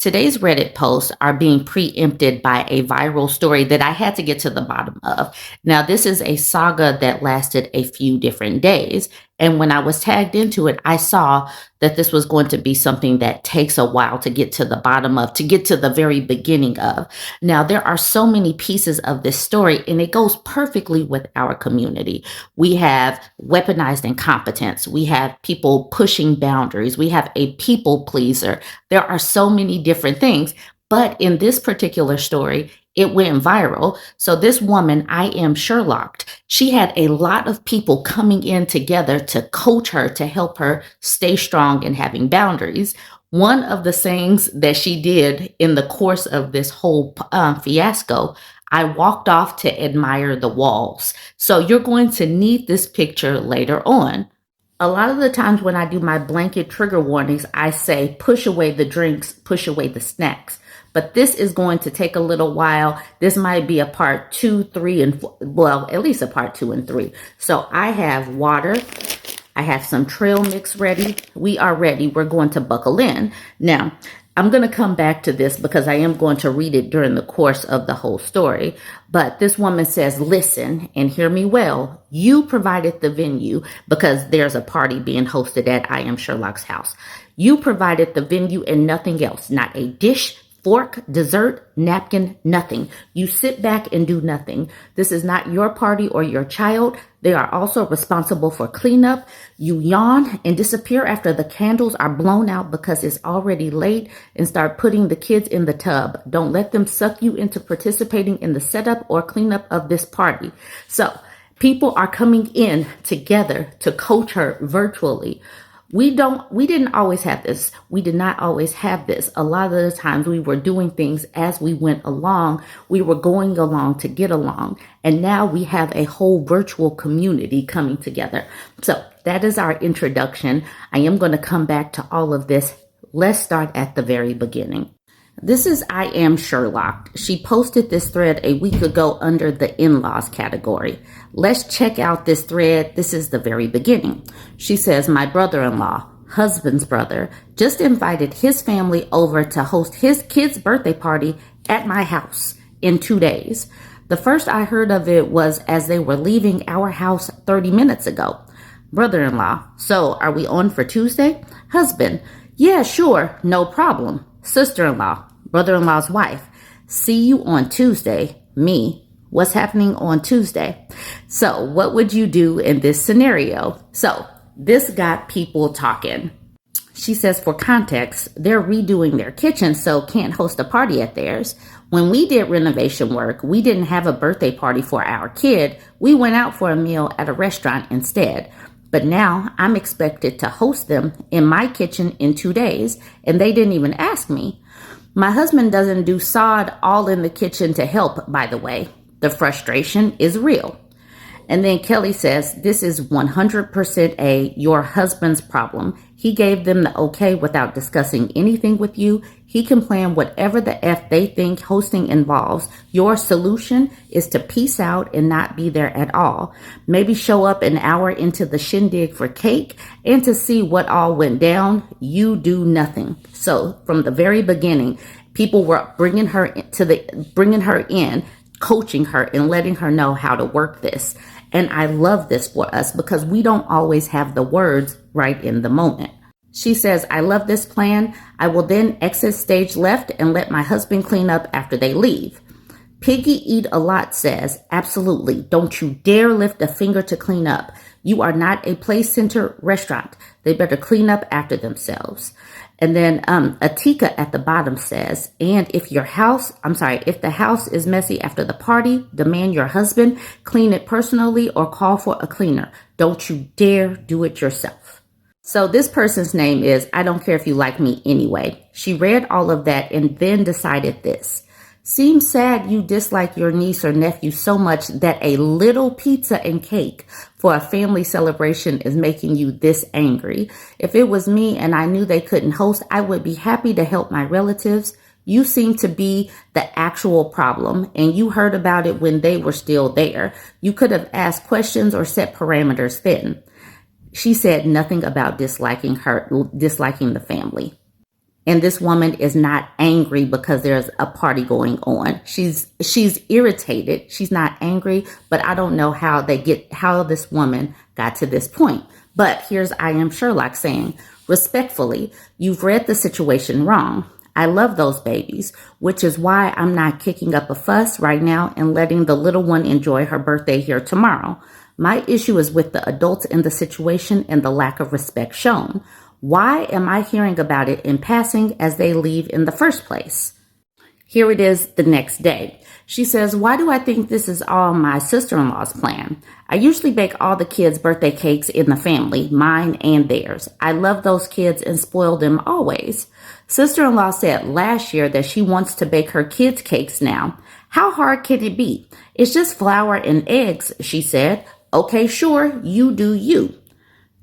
Today's Reddit posts are being preempted by a viral story that I had to get to the bottom of. Now, this is a saga that lasted a few different days. And when I was tagged into it, I saw that this was going to be something that takes a while to get to the bottom of, to get to the very beginning of. Now, there are so many pieces of this story, and it goes perfectly with our community. We have weaponized incompetence. We have people pushing boundaries. We have a people pleaser. There are so many different things. But in this particular story, it went viral. So this woman, IAMSHERLOCKED, she had a lot of people coming in together to coach her, to help her stay strong and having boundaries. One of the things that she did in the course of this whole fiasco, I walked off to admire the walls. So you're going to need this picture later on. A lot of the times when I do my blanket trigger warnings, I say push away the drinks, push away the snacks. But this is going to take a little while. This might be a part 2, 3, and 4, well, at least a part 2 and 3. So I have water. I have some trail mix ready. We are ready. We're going to buckle in. Now, I'm going to come back to this because I am going to read it during the course of the whole story. But this woman says, listen and hear me well. You provided the venue because there's a party being hosted at I Am Sherlock's house. You provided the venue and nothing else, not a dish, fork, dessert, napkin, nothing. You sit back and do nothing. This is not your party or your child. They are also responsible for cleanup. You yawn and disappear after the candles are blown out because it's already late and start putting the kids in the tub. Don't let them suck you into participating in the setup or cleanup of this party. So people are coming in together to coach her virtually. We didn't always have this. We did not always have this. A lot of the times we were doing things as we went along. We were going along to get along. And now we have a whole virtual community coming together. So that is our introduction. I am going to come back to all of this. Let's start at the very beginning. This is I Am Sherlocked. She posted this thread a week ago under the in-laws category. Let's check out this thread. This is the very beginning. She says, my brother-in-law, husband's brother, just invited his family over to host his kid's birthday party at my house in 2 days. The first I heard of it was as they were leaving our house 30 minutes ago. Brother-in-law, so are we on for Tuesday? Husband, yeah, sure, no problem. Sister-in-law, brother-in-law's wife, see you on Tuesday. Me, what's happening on Tuesday? So what would you do in this scenario? So this got people talking. She says, for context, they're redoing their kitchen, so can't host a party at theirs. When we did renovation work, we didn't have a birthday party for our kid. We went out for a meal at a restaurant instead. But now I'm expected to host them in my kitchen in 2 days, and they didn't even ask me. My husband doesn't do sod all in the kitchen to help, by the way. The frustration is real. And then Kelly says, this is 100% your husband's problem. He gave them the okay without discussing anything with you. He can plan whatever the F they think hosting involves. Your solution is to peace out and not be there at all. Maybe show up an hour into the shindig for cake and to see what all went down. You do nothing. So from the very beginning, people were bringing her in, coaching her and letting her know how to work this. And I love this for us because we don't always have the words right in the moment. She says, I love this plan. I will then exit stage left and let my husband clean up after they leave. Piggy Eat a Lot says, absolutely. Don't you dare lift a finger to clean up. You are not a play center restaurant. They better clean up after themselves. And then Atika at the bottom says, and if the house is messy after the party, demand your husband clean it personally or call for a cleaner. Don't you dare do it yourself. So this person's name is I Don't Care If You Like Me Anyway. She read all of that and then decided this. Seems sad you dislike your niece or nephew so much that a little pizza and cake for a family celebration is making you this angry. If it was me and I knew they couldn't host, I would be happy to help my relatives. You seem to be the actual problem, and you heard about it when they were still there. You could have asked questions or set parameters then. She said nothing about disliking the family. And this woman is not angry because there's a party going on. She's irritated. She's not angry, but I don't know how this woman got to this point. But here's I Am Sherlock saying, respectfully, you've read the situation wrong. I love those babies, which is why I'm not kicking up a fuss right now and letting the little one enjoy her birthday here tomorrow. My issue is with the adults in the situation and the lack of respect shown. Why am I hearing about it in passing as they leave in the first place? Here it is the next day. She says, why do I think this is all my sister-in-law's plan? I usually bake all the kids' birthday cakes in the family, mine and theirs. I love those kids and spoil them always. Sister-in-law said last year that she wants to bake her kids' cakes now. How hard can it be? It's just flour and eggs, she said. Okay, sure, you do you.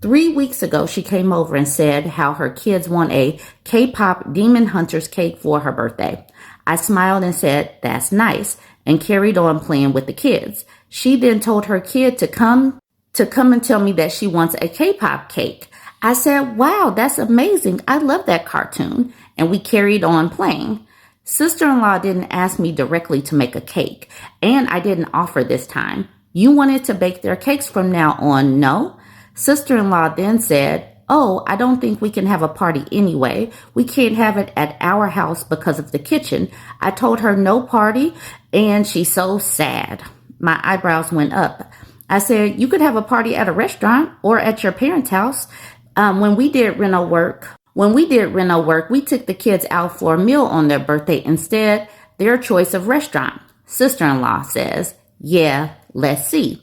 3 weeks ago, she came over and said how her kids want a K-pop Demon Hunters cake for her birthday. I smiled and said, that's nice, and carried on playing with the kids. She then told her kid to come and tell me that she wants a K-pop cake. I said, wow, that's amazing. I love that cartoon. And we carried on playing. Sister-in-law didn't ask me directly to make a cake, and I didn't offer this time. You wanted to bake their cakes from now on, no? Sister-in-law then said, oh, I don't think we can have a party anyway. We can't have it at our house because of the kitchen. I told her no party, and she's so sad. My eyebrows went up. I said, you could have a party at a restaurant or at your parents' house. When we did rental work, we took the kids out for a meal on their birthday instead, their choice of restaurant. Sister-in-law says, yeah, let's see.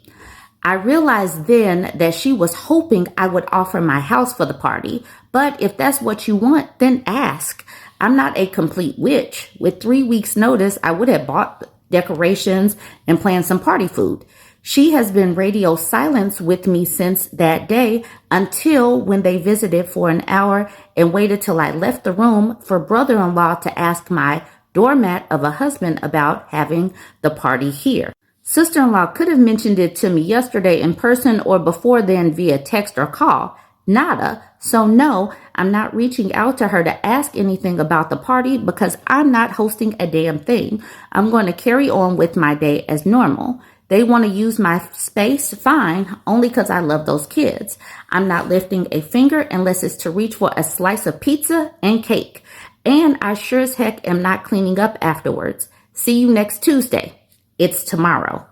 I realized then that she was hoping I would offer my house for the party, but if that's what you want, then ask. I'm not a complete witch. With 3 weeks' notice, I would have bought decorations and planned some party food. She has been radio silent with me since that day until when they visited for an hour and waited till I left the room for brother-in-law to ask my doormat of a husband about having the party here. Sister-in-law could have mentioned it to me yesterday in person or before then via text or call. Nada. So no, I'm not reaching out to her to ask anything about the party because I'm not hosting a damn thing. I'm going to carry on with my day as normal. They want to use my space, fine, only because I love those kids. I'm not lifting a finger unless it's to reach for a slice of pizza and cake. And I sure as heck am not cleaning up afterwards. See you next Tuesday. It's tomorrow.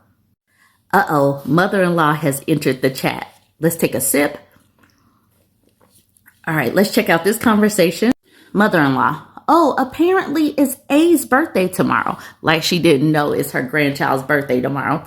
Uh-oh, mother-in-law has entered the chat. Let's take a sip. All right, let's check out this conversation. Mother-in-law. Oh, apparently it's A's birthday tomorrow. Like she didn't know it's her grandchild's birthday tomorrow.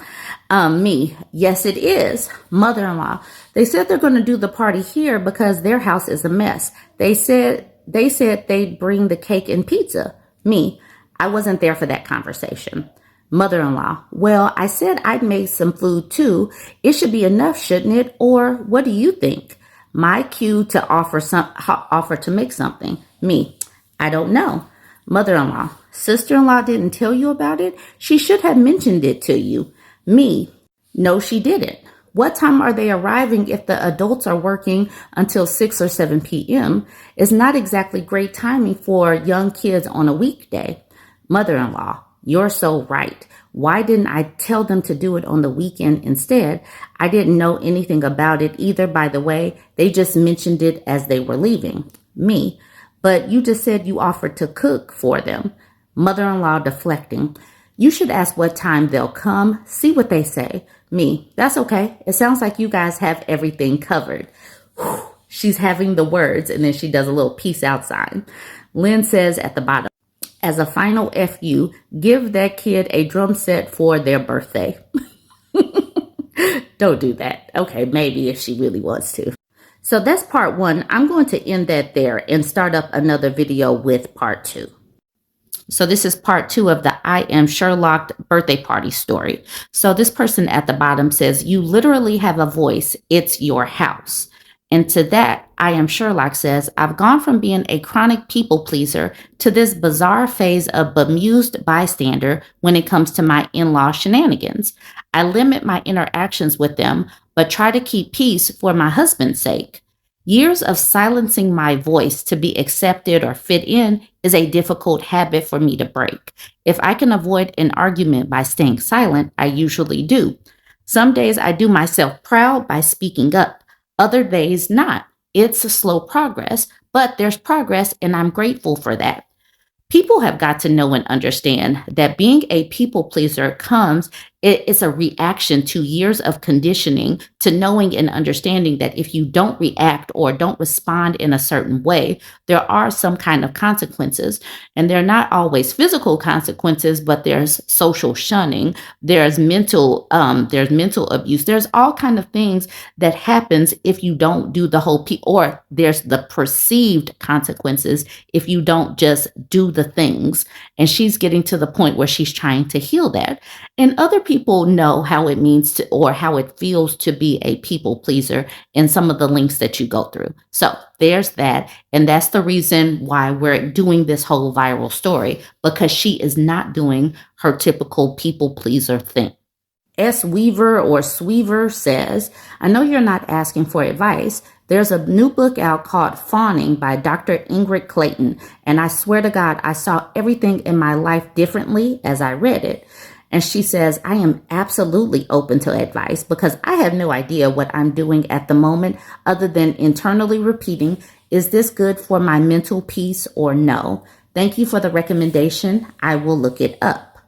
Me. Yes, it is. Mother-in-law. They said they're going to do the party here because their house is a mess. They said they'd bring the cake and pizza. Me. I wasn't there for that conversation. Mother-in-law. Well, I said I'd make some food too. It should be enough, shouldn't it? Or what do you think? My cue to offer to make something. Me. I don't know. Mother-in-law. Sister-in-law didn't tell you about it? She should have mentioned it to you. Me. No, she didn't. What time are they arriving if the adults are working until 6 or 7 p.m.? It's not exactly great timing for young kids on a weekday. Mother-in-law. You're so right. Why didn't I tell them to do it on the weekend instead? I didn't know anything about it either, by the way. They just mentioned it as they were leaving. Me. But you just said you offered to cook for them. Mother-in-law deflecting. You should ask what time they'll come. See what they say. Me. That's okay. It sounds like you guys have everything covered. Whew. She's having the words and then she does a little peace out sign. Lynn says at the bottom, as a final FU, give that kid a drum set for their birthday. Don't do that. Okay, maybe if she really wants to. So that's part 1. I'm going to end that there and start up another video with part 2. So this is part 2 of the I Am Sherlocked birthday party story. So this person at the bottom says, you literally have a voice. It's your house. And to that, I Am Sherlock says, I've gone from being a chronic people pleaser to this bizarre phase of bemused bystander when it comes to my in-law shenanigans. I limit my interactions with them, but try to keep peace for my husband's sake. Years of silencing my voice to be accepted or fit in is a difficult habit for me to break. If I can avoid an argument by staying silent, I usually do. Some days I do myself proud by speaking up, other days not. It's a slow progress, but there's progress, and I'm grateful for that. People have got to know and understand that being a people pleaser it's a reaction to years of conditioning, to knowing and understanding that if you don't react or don't respond in a certain way, there are some kind of consequences. And they're not always physical consequences, but there's social shunning, there's mental abuse, there's all kind of things that happens if you don't do the whole or there's the perceived consequences if you don't just do the things. And she's getting to the point where she's trying to heal that. And other people know how it means to, or how it feels to be a people pleaser in some of the links that you go through. So there's that. And that's the reason why we're doing this whole viral story, because she is not doing her typical people pleaser thing. S. Weaver or Sweaver says, I know you're not asking for advice. There's a new book out called Fawning by Dr. Ingrid Clayton, and I swear to God, I saw everything in my life differently as I read it. And she says, I am absolutely open to advice because I have no idea what I'm doing at the moment other than internally repeating, is this good for my mental peace or no? Thank you for the recommendation. I will look it up.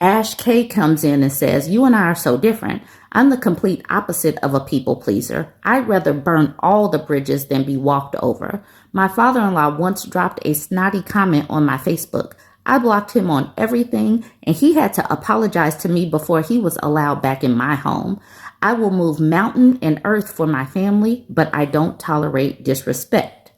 Ash K comes in and says, you and I are so different. I'm the complete opposite of a people pleaser. I'd rather burn all the bridges than be walked over. My father-in-law once dropped a snotty comment on my Facebook. I blocked him on everything, and he had to apologize to me before he was allowed back in my home. I will move mountain and earth for my family, but I don't tolerate disrespect.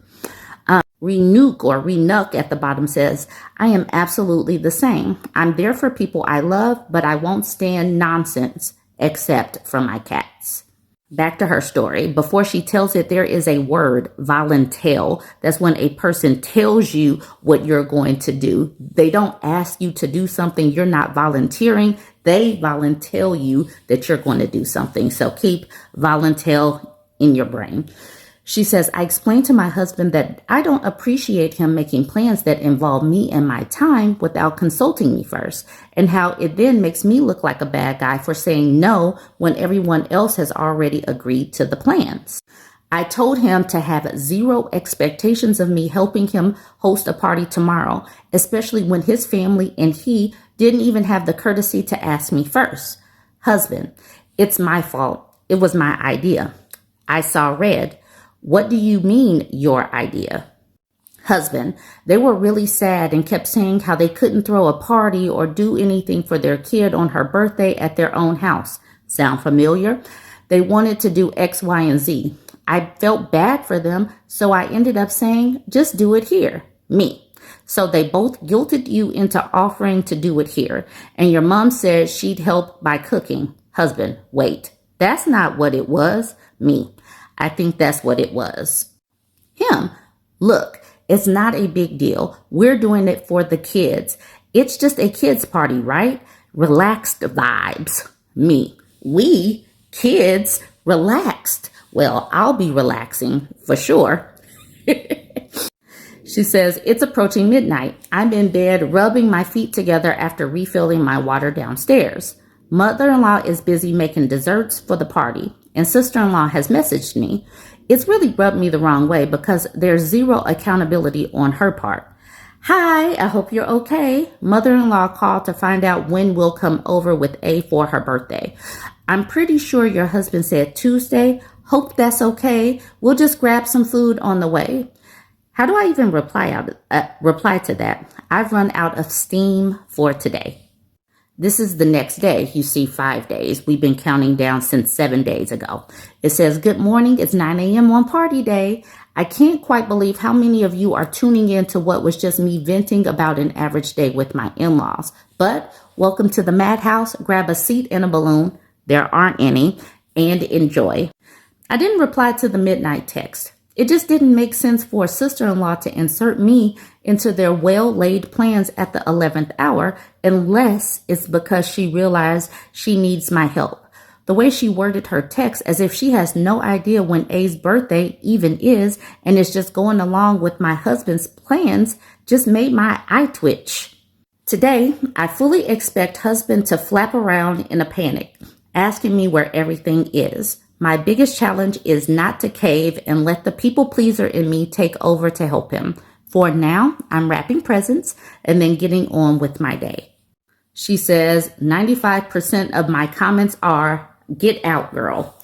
Renuk at the bottom says, I am absolutely the same. I'm there for people I love, but I won't stand nonsense except from my cats. Back to her story. Before she tells it, there is a word, volunteer. That's when a person tells you what you're going to do. They don't ask you to do something. You're not volunteering. They volunteer you that you're going to do something. So keep volunteer in your brain. She says, I explained to my husband that I don't appreciate him making plans that involve me and my time without consulting me first, and how it then makes me look like a bad guy for saying no when everyone else has already agreed to the plans. I told him to have zero expectations of me helping him host a party tomorrow, especially when his family and he didn't even have the courtesy to ask me first. Husband, it's my fault. It was my idea. I saw red. What do you mean, your idea? Husband, they were really sad and kept saying how they couldn't throw a party or do anything for their kid on her birthday at their own house. Sound familiar? They wanted to do X, Y, and Z. I felt bad for them, so I ended up saying, just do it here. Me. So they both guilted you into offering to do it here. And your mom said she'd help by cooking. Husband, wait, that's not what it was. Me. I think that's what it was. Him, look, it's not a big deal. We're doing it for the kids. It's just a kids' party, right? Relaxed vibes. Me, we, kids, relaxed. Well, I'll be relaxing for sure. She says, it's approaching midnight. I'm in bed rubbing my feet together after refilling my water downstairs. Mother-in-law is busy making desserts for the party, and sister-in-law has messaged me. It's really rubbed me the wrong way because there's zero accountability on her part. Hi, I hope you're okay. Mother-in-law called to find out when we'll come over with A for her birthday. I'm pretty sure your husband said Tuesday. Hope that's okay. We'll just grab some food on the way. How do I even reply to that? I've run out of steam for today. This is the next day. You see 5 days. We've been counting down since 7 days ago. It says, good morning. It's 9 a.m. on party day. I can't quite believe how many of you are tuning in to what was just me venting about an average day with my in-laws. But welcome to the madhouse. Grab a seat and a balloon. There aren't any. And enjoy. I didn't reply to the midnight text. It just didn't make sense for a sister-in-law to insert me into their well-laid plans at the 11th hour unless it's because she realized she needs my help. The way she worded her text as if she has no idea when A's birthday even is and is just going along with my husband's plans just made my eye twitch. Today, I fully expect husband to flap around in a panic, asking me where everything is. My biggest challenge is not to cave and let the people pleaser in me take over to help him. For now, I'm wrapping presents and then getting on with my day. She says, 95% of my comments are, get out, girl.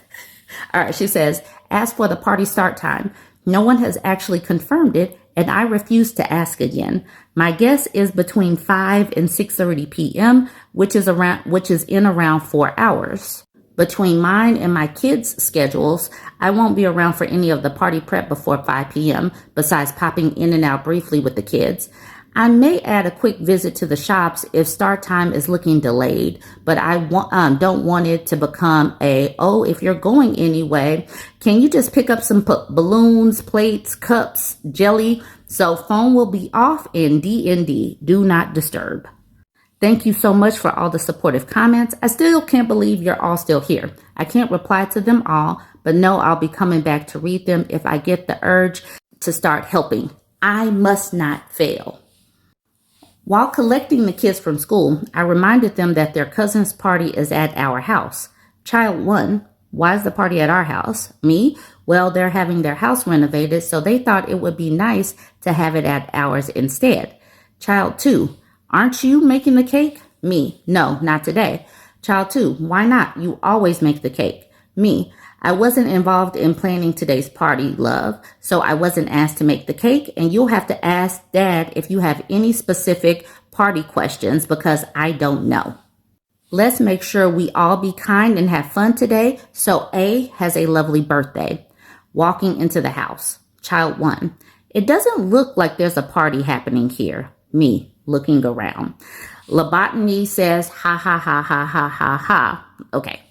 All right, she says, as for the party start time, no one has actually confirmed it, and I refuse to ask again. My guess is between 5 and 6:30 p.m., which is in around 4 hours. Between mine and my kids' schedules, I won't be around for any of the party prep before 5 p.m., besides popping in and out briefly with the kids. I may add a quick visit to the shops if start time is looking delayed, but I don't want it to become if you're going anyway, can you just pick up some balloons, plates, cups, jelly? So phone will be off and DND, do not disturb. Thank you so much for all the supportive comments. I still can't believe you're all still here. I can't reply to them all, but know I'll be coming back to read them if I get the urge to start helping. I must not fail. While collecting the kids from school, I reminded them that their cousin's party is at our house. Child 1, why is the party at our house? Me? Well, they're having their house renovated, so they thought it would be nice to have it at ours instead. Child 2, aren't you making the cake? Me, no, not today. Child 2, why not? You always make the cake. Me, I wasn't involved in planning today's party, love, so I wasn't asked to make the cake, and you'll have to ask Dad if you have any specific party questions because I don't know. Let's make sure we all be kind and have fun today, so A has a lovely birthday. Walking into the house. Child 1, it doesn't look like there's a party happening here. Me, looking around. Lobotomy says, ha, ha, ha, ha, ha, ha, ha. Okay.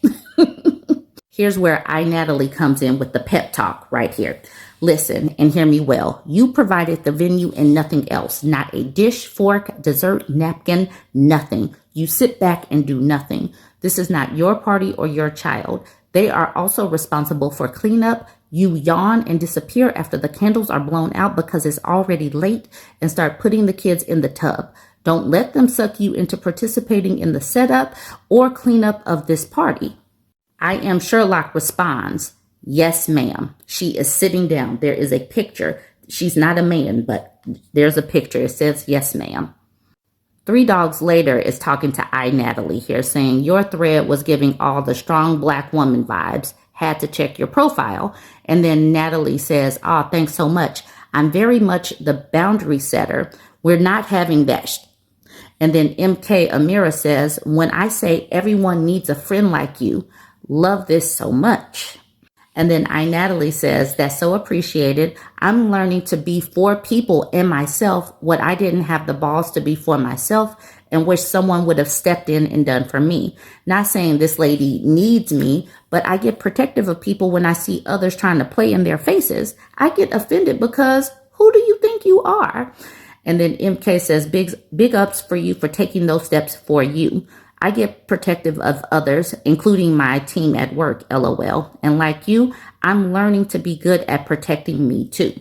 Here's where Natalie comes in with the pep talk right here. Listen and hear me well. You provided the venue and nothing else. Not a dish, fork, dessert, napkin, nothing. You sit back and do nothing. This is not your party or your child. They are also responsible for cleanup. You yawn and disappear after the candles are blown out because it's already late and start putting the kids in the tub. Don't let them suck you into participating in the setup or cleanup of this party. I Am Sherlock responds, yes, ma'am. She is sitting down. There is a picture. She's not a man, but there's a picture. It says, yes, ma'am. 3 dogs later is talking to Natalie here saying, your thread was giving all the strong black woman vibes. Had to check your profile. And then Natalie says, oh, thanks so much. I'm very much the boundary setter. We're not having that. And then MK Amira says, when I say everyone needs a friend like you, love this so much. And then Natalie says, that's so appreciated. I'm learning to be for people and myself what I didn't have the balls to be for myself and wish someone would have stepped in and done for me. Not saying this lady needs me, but I get protective of people when I see others trying to play in their faces. I get offended because who do you think you are? And then MK says, big ups for you for taking those steps for you. I get protective of others, including my team at work, LOL. And like you, I'm learning to be good at protecting me too.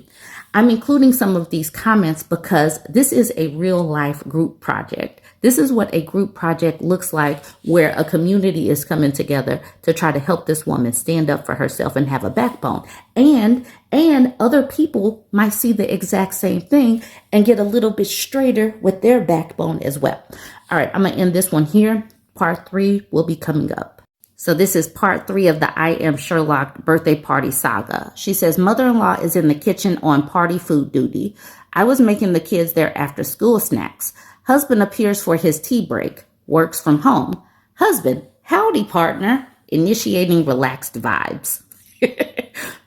I'm including some of these comments because this is a real life group project. This is what a group project looks like, where a community is coming together to try to help this woman stand up for herself and have a backbone. And other people might see the exact same thing and get a little bit straighter with their backbone as well. All right, I'm going to end this one here. Part 3 will be coming up. So this is part 3 of the I Am Sherlock birthday party saga. She says, mother-in-law is in the kitchen on party food duty. I was making the kids their after school snacks. Husband appears for his tea break. Works from home. Husband, howdy partner. Initiating relaxed vibes.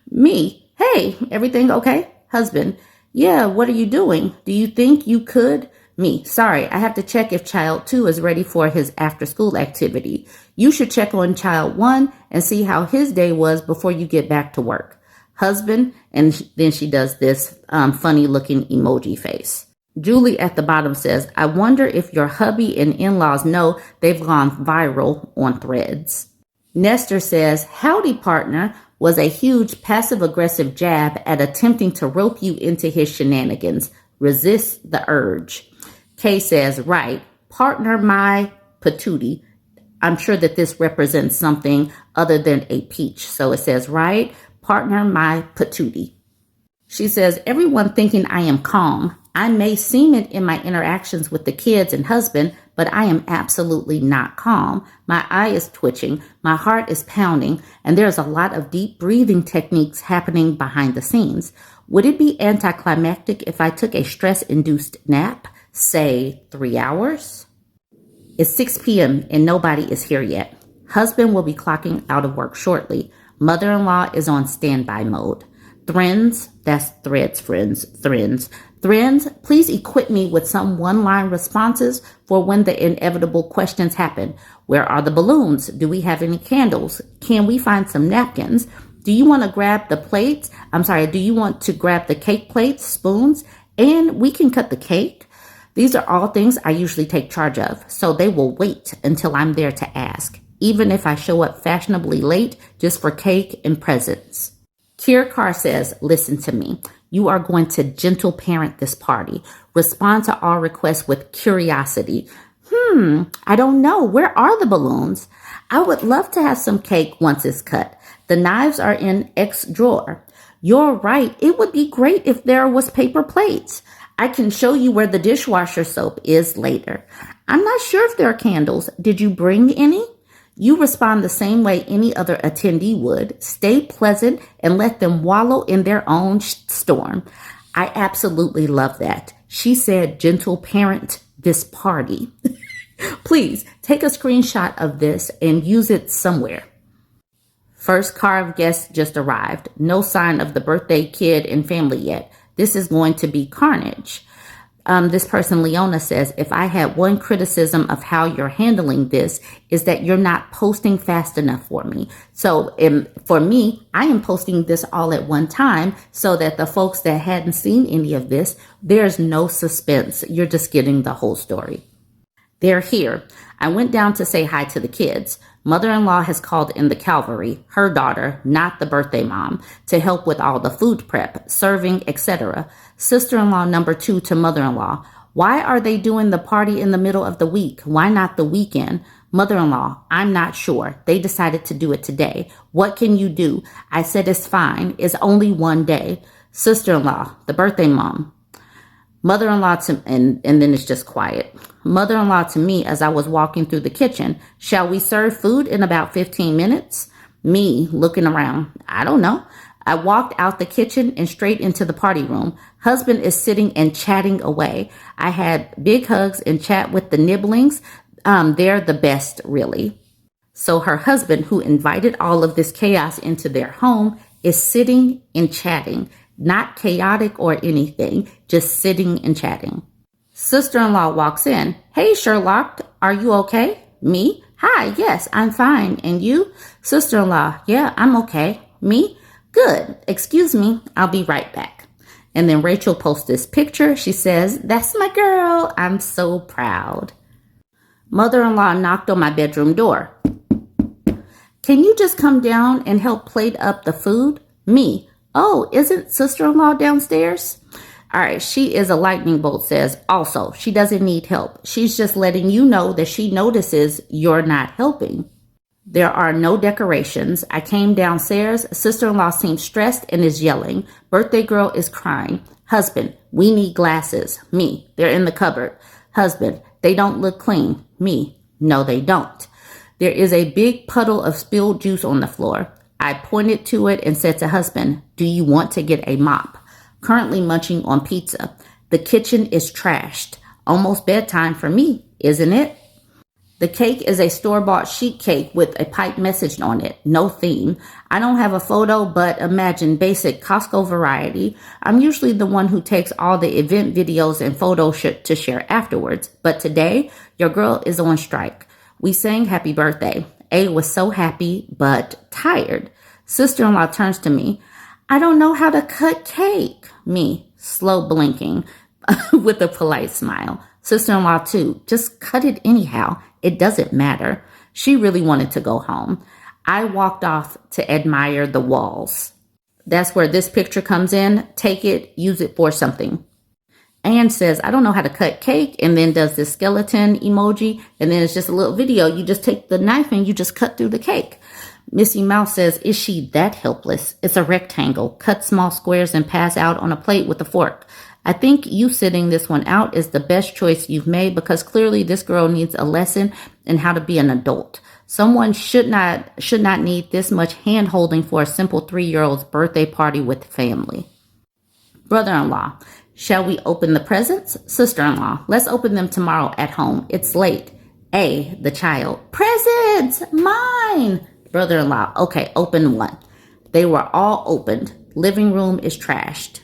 Me, hey, everything okay? Husband, yeah, what are you doing? Do you think you could? Me, sorry, I have to check if child 2 is ready for his after school activity. You should check on child 1 and see how his day was before you get back to work. Husband, and then she does this funny looking emoji face. Julie at the bottom says, I wonder if your hubby and in-laws know they've gone viral on Threads. Nestor says, howdy, partner, was a huge passive aggressive jab at attempting to rope you into his shenanigans. Resist the urge. Kay says, right, partner my patootie. I'm sure that this represents something other than a peach. So it says, right, partner my patootie. She says, everyone thinking I am calm. I may seem it in my interactions with the kids and husband, but I am absolutely not calm. My eye is twitching, my heart is pounding, and there's a lot of deep breathing techniques happening behind the scenes. Would it be anticlimactic if I took a stress-induced nap, say 3 hours? It's 6 p.m. and nobody is here yet. Husband will be clocking out of work shortly. Mother-in-law is on standby mode. Threnz, that's threads, friends, Threnz, please equip me with some one-line responses for when the inevitable questions happen. Where are the balloons? Do we have any candles? Can we find some napkins? Do you want to grab the plates? Do you want to grab the cake plates, spoons? And we can cut the cake. These are all things I usually take charge of, so they will wait until I'm there to ask, even if I show up fashionably late just for cake and presents. Kier Carr says, listen to me. You are going to gentle parent this party. Respond to all requests with curiosity. I don't know. Where are the balloons? I would love to have some cake once it's cut. The knives are in X drawer. You're right. It would be great if there was paper plates. I can show you where the dishwasher soap is later. I'm not sure if there are candles. Did you bring any? You respond the same way any other attendee would. Stay pleasant and let them wallow in their own storm. I absolutely love that. She said, gentle parent this party. Please take a screenshot of this and use it somewhere. First car of guests just arrived. No sign of the birthday kid and family yet. This is going to be carnage. This person, Leona, says, if I had one criticism of how you're handling this is that you're not posting fast enough for me. So for me, I am posting this all at one time so that the folks that hadn't seen any of this, there's no suspense. You're just getting the whole story. They're here. I went down to say hi to the kids. Mother-in-law has called in the cavalry, her daughter, not the birthday mom, to help with all the food prep, serving, etc. Sister-in-law number 2 to mother-in-law. Why are they doing the party in the middle of the week? Why not the weekend? Mother-in-law, I'm not sure. They decided to do it today. What can you do? I said it's fine. It's only one day. Sister-in-law, the birthday mom. Mother-in-law to, and then it's just quiet. Mother-in-law to me as I was walking through the kitchen. Shall we serve food in about 15 minutes? Me looking around. I don't know. I walked out the kitchen and straight into the party room. Husband is sitting and chatting away. I had big hugs and chat with the nibblings. They're the best, really. So her husband, who invited all of this chaos into their home, is sitting and chatting. Not chaotic or anything, just sitting and chatting. Sister-in-law walks in. Hey, Sherlock, are you okay? Me? Hi, yes, I'm fine. And you? Sister-in-law, yeah, I'm okay. Me? Good. Excuse me, I'll be right back. And then Rachel posts this picture. She says, that's my girl. I'm so proud. Mother-in-law knocked on my bedroom door. Can you just come down and help plate up the food? Me. Oh, isn't sister-in-law downstairs? All right, she is a lightning bolt, says. Also, she doesn't need help. She's just letting you know that she notices you're not helping. There are no decorations. I came downstairs. Sister-in-law seems stressed and is yelling. Birthday girl is crying. Husband, we need glasses. Me, they're in the cupboard. Husband, they don't look clean. Me, no, they don't. There is a big puddle of spilled juice on the floor. I pointed to it and said to husband, do you want to get a mop? Currently munching on pizza. The kitchen is trashed. Almost bedtime for me, isn't it? The cake is a store-bought sheet cake with a pipe message on it. No theme. I don't have a photo, but imagine basic Costco variety. I'm usually the one who takes all the event videos and photos to share afterwards. But today, your girl is on strike. We sang happy birthday. A was so happy, but tired. Sister-in-law turns to me. I don't know how to cut cake. Me, slow blinking with a polite smile. Sister-in-law too. Just cut it anyhow. It doesn't matter. She really wanted to go home. I walked off to admire the walls. That's where this picture comes in. Take it, use it for something. Anne says, I don't know how to cut cake, and then does this skeleton emoji, and then it's just a little video. You just take the knife and you just cut through the cake. Missy Mouse says, is she that helpless? It's a rectangle. Cut small squares and pass out on a plate with a fork. I think you sitting this one out is the best choice you've made because clearly this girl needs a lesson in how to be an adult. Someone should not need this much hand holding for a simple 3-year-old's birthday party with family. Brother-in-law, shall we open the presents? Sister-in-law, let's open them tomorrow at home. It's late. A, the child, presents, mine. Brother-in-law, okay, open one. They were all opened. Living room is trashed.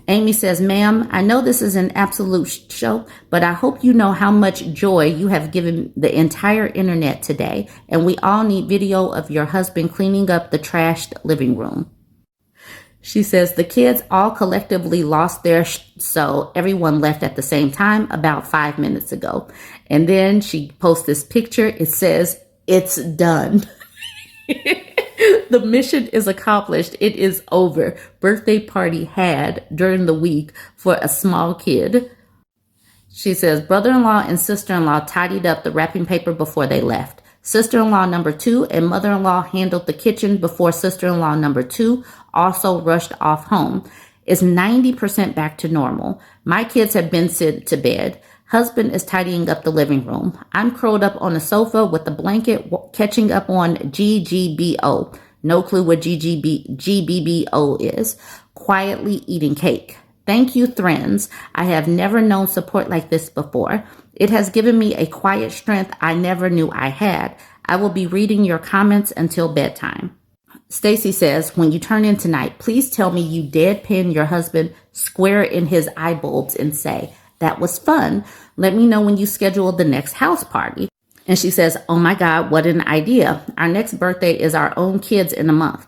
Amy says, ma'am, I know this is an absolute show, but I hope you know how much joy you have given the entire internet today, and we all need video of your husband cleaning up the trashed living room. She says, the kids all collectively lost their so everyone left at the same time about 5 minutes ago. And then she posts this picture. It says, it's done. The mission is accomplished. It is over. Birthday party had during the week for a small kid. She says, brother-in-law and sister-in-law tidied up the wrapping paper before they left. Sister-in-law number 2 and mother-in-law handled the kitchen before sister-in-law number 2 also rushed off home. It's 90% back to normal. My kids have been sent to bed. Husband is tidying up the living room. I'm curled up on the sofa with a blanket catching up on GGBO. No clue what GBBO is. Quietly eating cake. Thank you, friends. I have never known support like this before. It has given me a quiet strength I never knew I had. I will be reading your comments until bedtime. Stacy says, when you turn in tonight, please tell me you deadpan your husband square in his eye bulbs and say, that was fun. Let me know when you schedule the next house party. And she says, oh my God, what an idea. Our next birthday is our own kids in a month.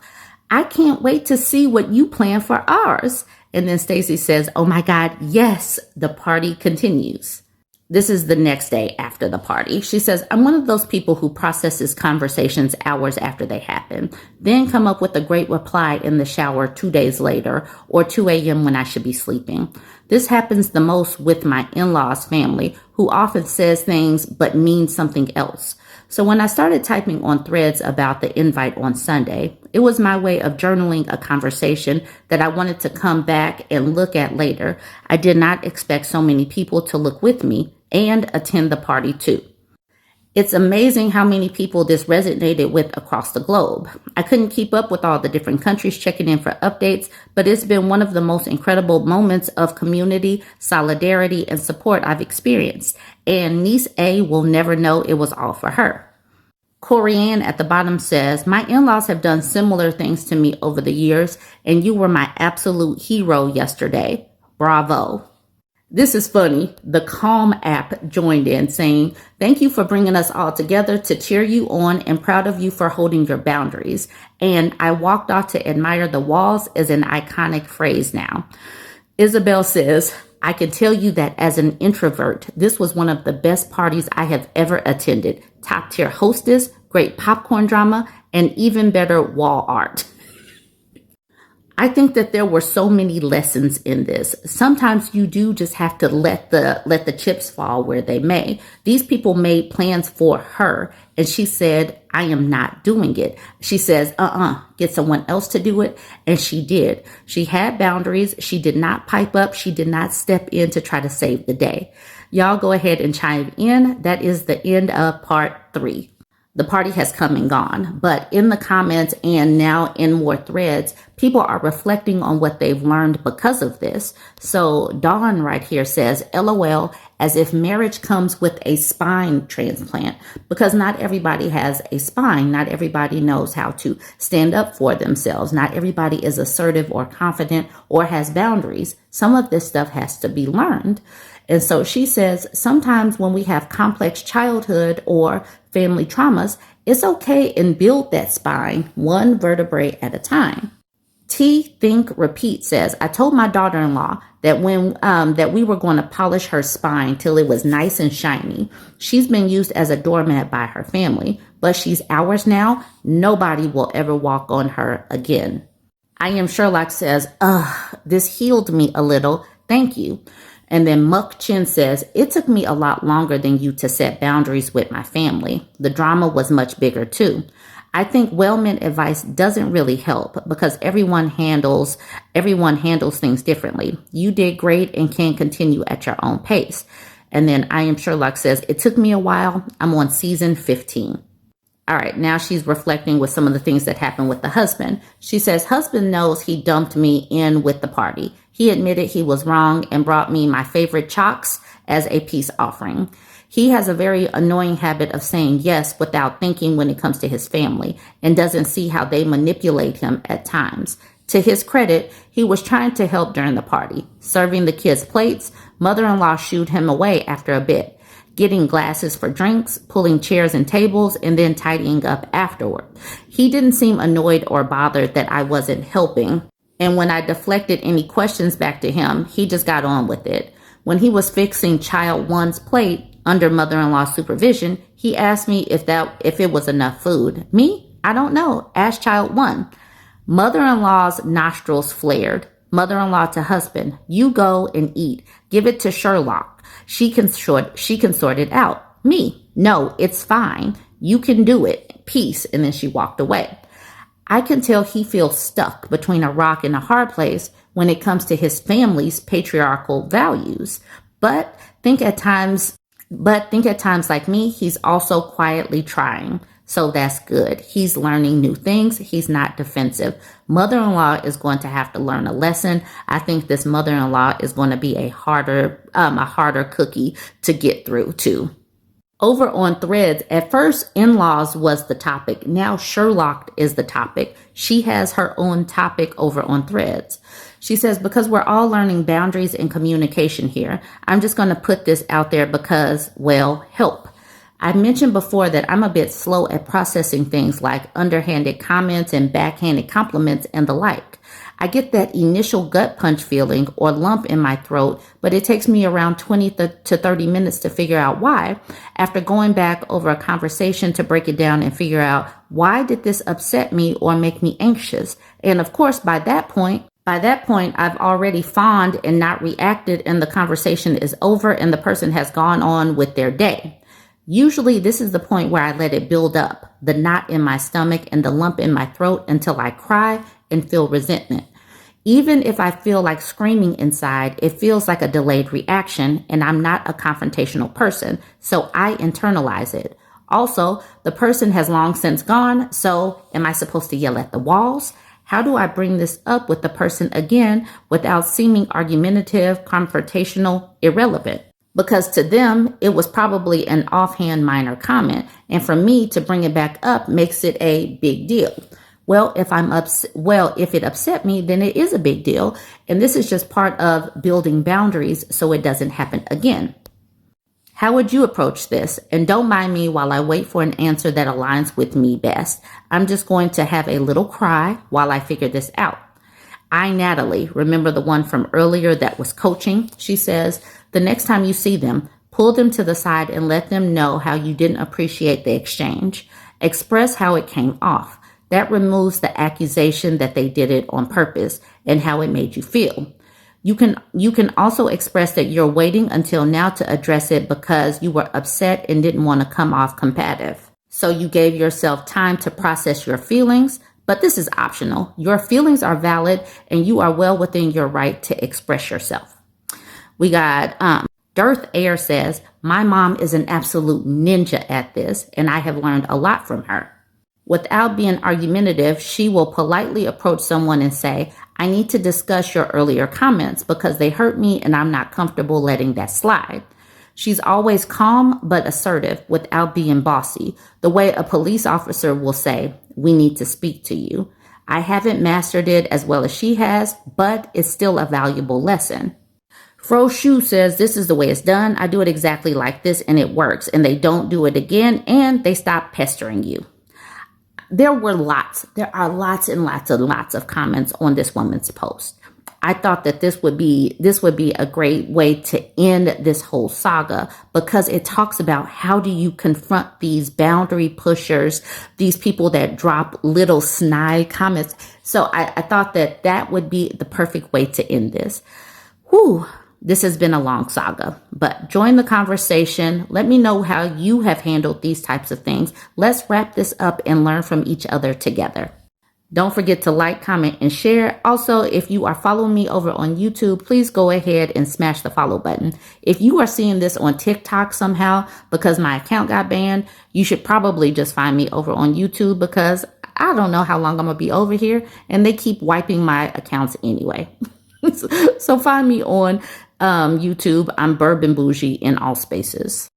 I can't wait to see what you plan for ours. And then Stacy says, oh my God, yes, the party continues. This is the next day after the party. She says, I'm one of those people who processes conversations hours after they happen, then come up with a great reply in the shower 2 days later or 2 a.m. when I should be sleeping. This happens the most with my in-laws family, who often says things but means something else. So when I started typing on Threads about the invite on Sunday, it was my way of journaling a conversation that I wanted to come back and look at later. I did not expect so many people to look with me and attend the party too. It's amazing how many people this resonated with across the globe. I couldn't keep up with all the different countries checking in for updates, but it's been one of the most incredible moments of community, solidarity, and support I've experienced. And niece A will never know it was all for her. Corianne at the bottom says, my in-laws have done similar things to me over the years, and you were my absolute hero yesterday. Bravo. This is funny. The Calm app joined in saying, thank you for bringing us all together to cheer you on and proud of you for holding your boundaries. And I walked off to admire the walls as an iconic phrase now. Isabel says, I can tell you that as an introvert, this was one of the best parties I have ever attended. Top tier hostess, great popcorn drama, and even better wall art. I think that there were so many lessons in this. Sometimes you do just have to let the chips fall where they may. These people made plans for her, and she said, I am not doing it. She says, get someone else to do it. And she did. She had boundaries. She did not pipe up. She did not step in to try to save the day. Y'all go ahead and chime in. That is the end of part 3. The party has come and gone, but in the comments and now in more threads, people are reflecting on what they've learned because of this. So Dawn right here says, LOL, as if marriage comes with a spine transplant, because not everybody has a spine. Not everybody knows how to stand up for themselves. Not everybody is assertive or confident or has boundaries. Some of this stuff has to be learned. And so she says, sometimes when we have complex childhood or family traumas, it's okay and build that spine one vertebrae at a time. T Think Repeat says, I told my daughter-in-law that that we were going to polish her spine till it was nice and shiny. She's been used as a doormat by her family, but she's ours now. Nobody will ever walk on her again. I Am Sherlock says, this healed me a little. Thank you. And then Muck Chin says, it took me a lot longer than you to set boundaries with my family. The drama was much bigger too. I think well-meant advice doesn't really help because everyone handles things differently. You did great and can continue at your own pace. And then I Am Sherlock says, it took me a while. I'm on season 15. All right, now she's reflecting with some of the things that happened with the husband. She says, husband knows he dumped me in with the party. He admitted he was wrong and brought me my favorite chocks as a peace offering. He has a very annoying habit of saying yes without thinking when it comes to his family and doesn't see how they manipulate him at times. To his credit, he was trying to help during the party, serving the kids' plates. Mother-in-law shooed him away after a bit, getting glasses for drinks, pulling chairs and tables, and then tidying up afterward. He didn't seem annoyed or bothered that I wasn't helping. And when I deflected any questions back to him, he just got on with it. When he was fixing child one's plate under mother-in-law's supervision, he asked me if it was enough food. Me? I don't know. Ask child one. Mother-in-law's nostrils flared. Mother-in-law to husband, you go and eat. Give it to Sherlock. She can sort it out. Me? No, it's fine. You can do it. Peace. And then she walked away. I can tell he feels stuck between a rock and a hard place when it comes to his family's patriarchal values. But think at times like me, he's also quietly trying. So that's good. He's learning new things. He's not defensive. Mother-in-law is going to have to learn a lesson. I think this mother-in-law is going to be a harder cookie to get through too. Over on Threads, at first, in-laws was the topic. Now Sherlock is the topic. She has her own topic over on Threads. She says, because we're all learning boundaries and communication here, I'm just going to put this out there because, well, help. I mentioned before that I'm a bit slow at processing things like underhanded comments and backhanded compliments and the like. I get that initial gut punch feeling or lump in my throat, but it takes me around 20 to 30 minutes to figure out why. After going back over a conversation to break it down and figure out why did this upset me or make me anxious. And of course, by that point, I've already fawned and not reacted and the conversation is over and the person has gone on with their day. Usually this is the point where I let it build up, the knot in my stomach and the lump in my throat until I cry and feel resentment. Even if I feel like screaming inside, it feels like a delayed reaction and I'm not a confrontational person, so I internalize it. Also, the person has long since gone, so am I supposed to yell at the walls? How do I bring this up with the person again without seeming argumentative, confrontational, irrelevant? Because to them, it was probably an offhand minor comment, and for me to bring it back up makes it a big deal. Well, if it upset me, then it is a big deal, and this is just part of building boundaries so it doesn't happen again. How would you approach this? And don't mind me while I wait for an answer that aligns with me best. I'm just going to have a little cry while I figure this out. Natalie, remember the one from earlier that was coaching? She says, the next time you see them, pull them to the side and let them know how you didn't appreciate the exchange. Express how it came off. That removes the accusation that they did it on purpose and how it made you feel. You can also express that you're waiting until now to address it because you were upset and didn't want to come off combative. So you gave yourself time to process your feelings, but this is optional. Your feelings are valid and you are well within your right to express yourself. We got Dearth Air says, my mom is an absolute ninja at this and I have learned a lot from her. Without being argumentative, she will politely approach someone and say, I need to discuss your earlier comments because they hurt me and I'm not comfortable letting that slide. She's always calm but assertive without being bossy, the way a police officer will say, we need to speak to you. I haven't mastered it as well as she has, but it's still a valuable lesson. Fro Shu says, this is the way it's done. I do it exactly like this and it works and they don't do it again and they stop pestering you. There are lots and lots and lots of comments on this woman's post. I thought that this would be a great way to end this whole saga, because it talks about how do you confront these boundary pushers, these people that drop little snide comments. So I thought that that would be the perfect way to end this. Whew. This has been a long saga, but join the conversation. Let me know how you have handled these types of things. Let's wrap this up and learn from each other together. Don't forget to like, comment, and share. Also, if you are following me over on YouTube, please go ahead and smash the follow button. If you are seeing this on TikTok somehow because my account got banned, you should probably just find me over on YouTube, because I don't know how long I'm going to be over here and they keep wiping my accounts anyway. So find me on YouTube. I'm Bourbon Bougie in all spaces.